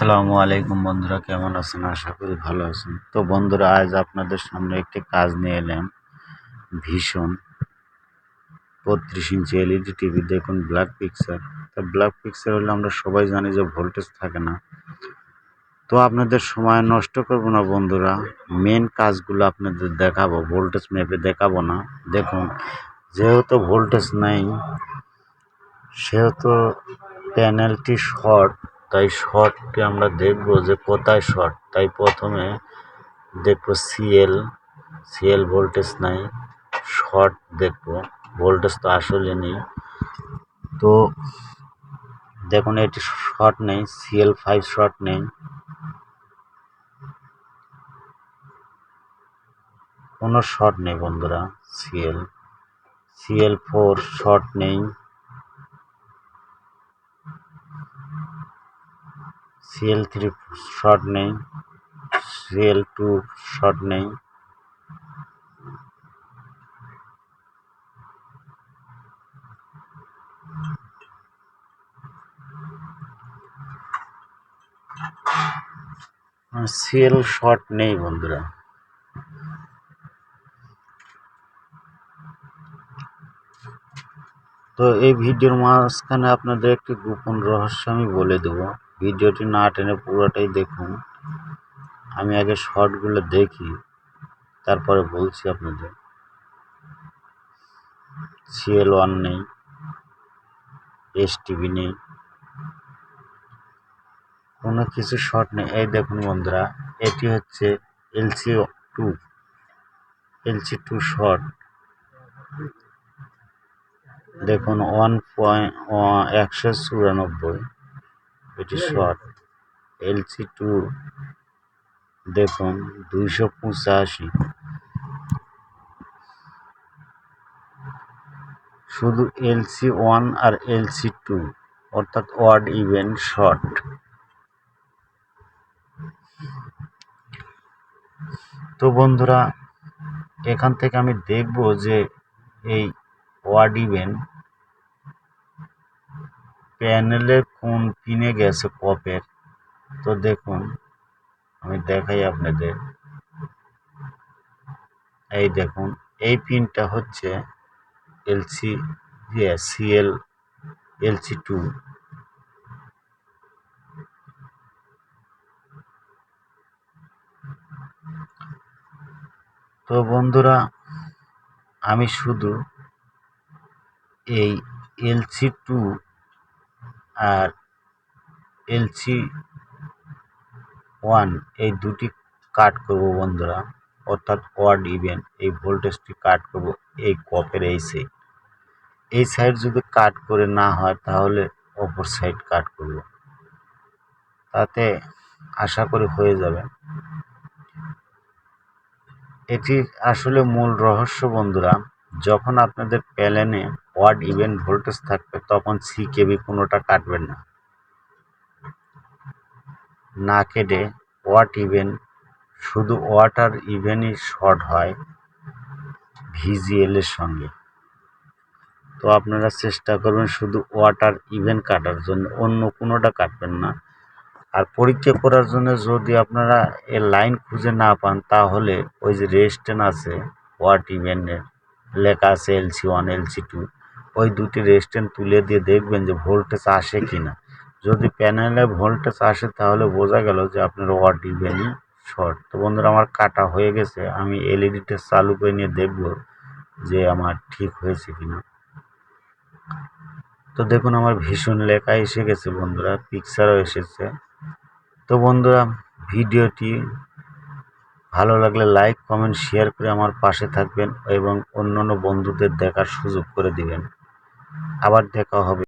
আসসালামু আলাইকুম বন্ধুরা, কেমন আছেন? আশা করি ভালো আছেন। তো বন্ধুরা, আজ আপনাদের সামনে একটি কাজ নিয়ে এলাম। ভীষণ 32 ইঞ্চি এলইডি টিভি, দেখুন ব্ল্যাক পিকচার। তো ব্ল্যাক পিকচার হলে আমরা সবাই জানি যে ভোল্টেজ থাকে না। তো আপনাদের সময় নষ্ট করব না বন্ধুরা, মেন কাজগুলো আপনাদের দেখাবো, ভোল্টেজ মেপে দেখাবো না। দেখুন, যেহেতু ভোল্টেজ নেই সেহেতু প্যানেলটি শর্ট, তাই শর্টকে আমরা দেখব যে কোথায় শর্ট। তাই প্রথমে দেখবো সিএল ভোল্টেজ নাই, শর্ট দেখবো, ভোল্টেজ তো আসলে নেই। তো দেখুন, এটি শর্ট নেই, CL5 শর্ট নেই, কোনো শর্ট নেই বন্ধুরা। CL4 শর্ট নেই, CL3 শর্ট নেই, CL2 শর্ট নেই, CL শর্ট নেই বন্ধুরা। তো এই ভিডিওর মাঝখানে আপনাদের একটি গোপন রহস্য আমি বলে দেব, ভিডিওটি না টেনে পুরোটাই দেখুন। আমি আগে শর্টগুলো দেখি, তারপরে বলছি আপনাদের। CL1 নেই, STB নেই, কোনো কিছু শর্ট নেই। এই দেখুন বন্ধুরা, এটি হচ্ছে LC2 শর্ট। দেখুন 1.194, এটি শর্ট। LC2 দেখুন 285। শুধু LC1 আর LC2 অর্থাৎ ওয়ার্ড ইভেন শর্ট। তো বন্ধুরা, এখান থেকে আমি দেখব যে এই ওয়ার্ড ইভেন প্যানেলের কোন পিনে গেছে কপের। তো দেখুন, আমি দেখাই আপনাদের। এই দেখুন, এই পিনটা হচ্ছে LC2। তো বন্ধুরা, আমি শুধু এই LC2 আর LC1 এই দুটি কাট করব বন্ধুরা, অর্থাৎ ওয়ার্ড ইভেন এই ভোল্টেজটি কাট করব এই কপের এই সাইড যদি কাট করে না হয় তাহলে অপর সাইড কাট করব, তাতে আশা করি হয়ে যাবে। এটি আসলে মূল রহস্য বন্ধুরা। যখন আপনাদের প্যানেলে ওয়ার্ড ইভেন ভোল্টেজ থাকবে তখন CKB কোনোটা কাটবেন না কেটে ওয়াট ইভেন, শুধু ওয়াট আর ইভেনই শর্ট হয় VGL এর সঙ্গে। তো আপনারা চেষ্টা করবেন শুধু ওয়াট আর ইভেন কাটার জন্য, অন্য কোনোটা কাটবেন না। আর পরীক্ষা করার জন্য যদি আপনারা এর লাইন খুঁজে না পান তাহলে ওই যে রেজিস্ট্যান্স আছে ওয়াট ইভেনের লেখা আছে LC1 LC2, ওই দুটি রেজিস্ট্যান্স তুলে দিয়ে দেখবেন যে ভোল্টেজ আসে কিনা। যদি প্যানেলে ভোল্টেজ আসে তাহলে বোঝা গেল যে আপনার ওয়াট ইভেনই শর্ট। তো বন্ধুরা, আমার কাটা হয়ে গেছে, আমি এলইডিটা চালু করে নিয়ে দেখব যে আমার ঠিক হয়েছে কিনা। তো দেখুন, আমার ভীষণ লেখা এসে গেছে বন্ধুরা, পিকচারও এসেছে। তো বন্ধুরা, ভিডিওটি ভালো লাগলে লাইক কমেন্ট শেয়ার করে আমার পাশে থাকবেন এবং অন্যান্য বন্ধুদের দেখার সুযোগ করে দিবেন। আবার দেখা হবে।